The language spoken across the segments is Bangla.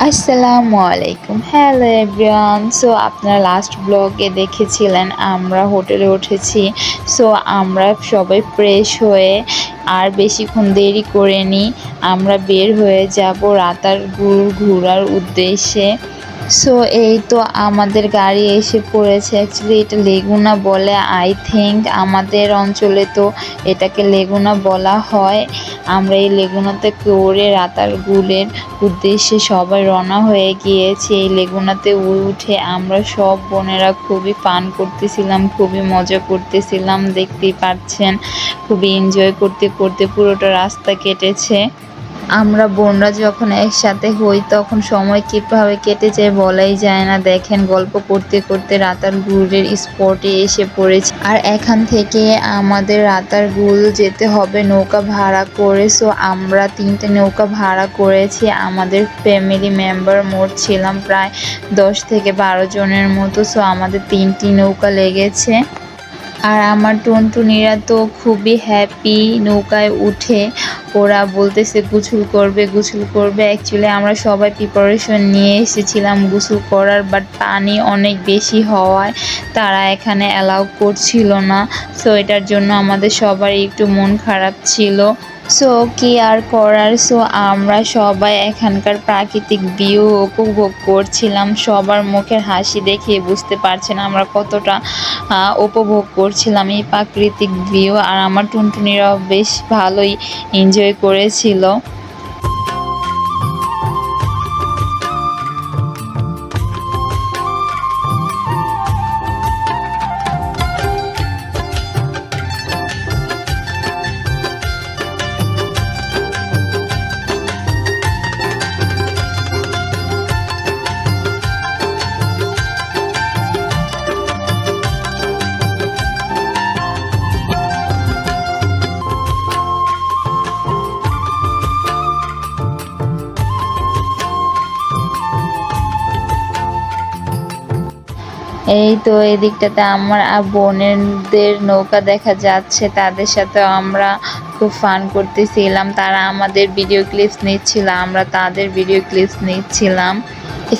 আসসালামু আলাইকুম। Hello everyone. সো আপনারা লাস্ট ব্লগে দেখেছিলেন আমরা হোটেলে উঠেছি। সো আমরা সবাই ফ্রেশ হয়ে আর বেশিক্ষণ দেরি করিনি। আমরা বের হয়ে যাব রাতারগুল ঘোরার উদ্দেশ্যে। সো এই তো আমাদের গাড়ি এসে পড়েছে। অ্যাকচুয়ালি এটা লেগুনা বলে আই থিঙ্ক, আমাদের অঞ্চলে তো এটাকে লেগুনা বলা হয়। আমরা এই লেগুনাতে করে রাতারগুলের উদ্দেশ্যে সবাই রওনা হয়ে গিয়েছি। এই লেগুনাতে উঠে আমরা সব বোনেরা খুবই ফান করতেছিলাম, খুবই মজা করতেছিলাম, দেখতেই পাচ্ছেন। খুবই এনজয় করতে করতে পুরোটা রাস্তা কেটেছে। আমরা বোনরা যখন একসাথে হই তখন সময় কীভাবে কেটে যায় বলাই যায় না। দেখেন, গল্প করতে করতে রাতারগুলের স্পটে এসে পড়েছি। আর এখান থেকে আমাদের রাতারগুল যেতে হবে নৌকা ভাড়া করে। সো আমরা 3টে নৌকা ভাড়া করেছি। আমাদের ফ্যামিলি মেম্বার মোট ছিলাম প্রায় 10 থেকে 12 জনের মতো। সো আমাদের 3টি নৌকা লেগেছে। আর আমার টুনটুনিরা তো খুবই হ্যাপি নৌকায় উঠে। ওরা বলতেছে গোসল করবে গোসল করবে। অ্যাকচুয়ালি আমরা সবাই প্রিপারেশন নিয়ে এসেছিলাম গোসল করার, বাট পানি অনেক বেশি হওয়ায় তারা এখানে অ্যালাউ করছিল না। সো এটার জন্য আমাদের সবারই একটু মন খারাপ ছিল। সো কি আর করার। সো আমরা সবাই এখানকার প্রাকৃতিক ভিউ উপভোগ করছিলাম। সবার মুখের হাসি দেখে বুঝতে পারছেন আমরা কতটা উপভোগ করছিলাম এই প্রাকৃতিক ভিউ। আর আমার টুনটুনিরাও বেশ ভালোই এনজয় করেছিল। এই তো এদিকটাতে আমার বোনেদের নৌকা দেখা যাচ্ছে, তাদের সাথে আমরা খুব ফান করতেছিলাম। তারা আমাদের ভিডিও ক্লিপস নিচ্ছিল, আমরা তাদের ভিডিও ক্লিপস নিচ্ছিলাম।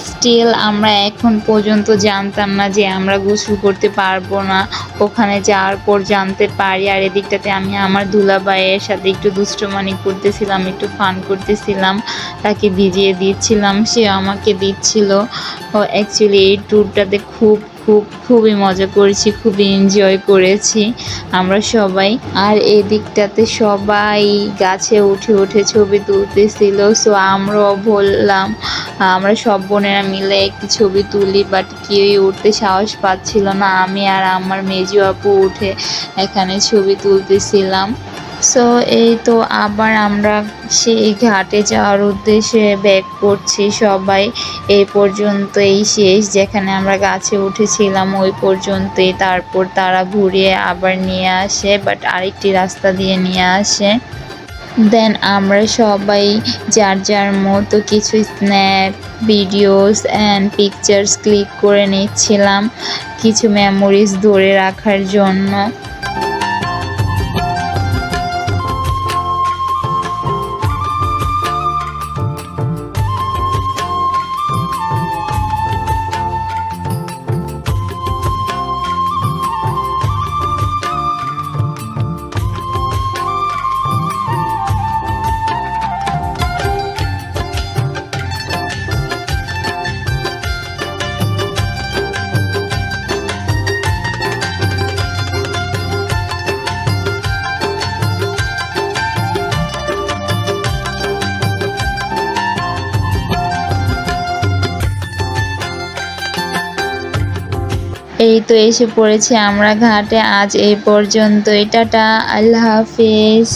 স্টিল আমরা এখন পর্যন্ত জানতাম না যে আমরা গোসল করতে পারবো না, ওখানে যাওয়ার পর জানতে পারি। আর এদিকটাতে আমি আমার দুলাভাইয়ের সাথে একটু দুষ্টুমানি করতেছিলাম, একটু ফান করতেছিলাম, তাকে ভিজিয়ে দিচ্ছিলাম, সে আমাকে দিচ্ছিল। অ্যাকচুয়ালি এই ট্যুরটাতে খুবই মজা করেছি, খুবই এনজয় করেছি আমরা সবাই। আর এই দিকটাতে সবাই গাছে উঠে উঠে ছবি তুলতেছিল। সো আমরাও বললাম আমরা সব বোনেরা মিলে একটি ছবি তুলি, বাট কেউই উঠতে সাহস পাচ্ছিল না। আমি আর আমার মেজো আপু উঠে এখানে ছবি তুলতেছিলাম। সো এই তো আবার আমরা সেই ঘাটে যাওয়ার উদ্দেশ্যে ব্যাক করছি সবাই। এই পর্যন্তই শেষ, যেখানে আমরা গাছে উঠেছিলাম ওই পর্যন্তই। তারপর তারা ঘুরিয়ে আবার নিয়ে আসে, বাট আরেকটি রাস্তা দিয়ে নিয়ে আসে। দেন আমরা সবাই যার যার মতো কিছু snap videos and pictures click করে নিচ্ছিলাম কিছু মেমোরিজ ধরে রাখার জন্য। এই তো এসে পড়েছি আমরা ঘাটে। আজ এই পর্যন্তই, টাটা, আল্লাহ হাফিজ।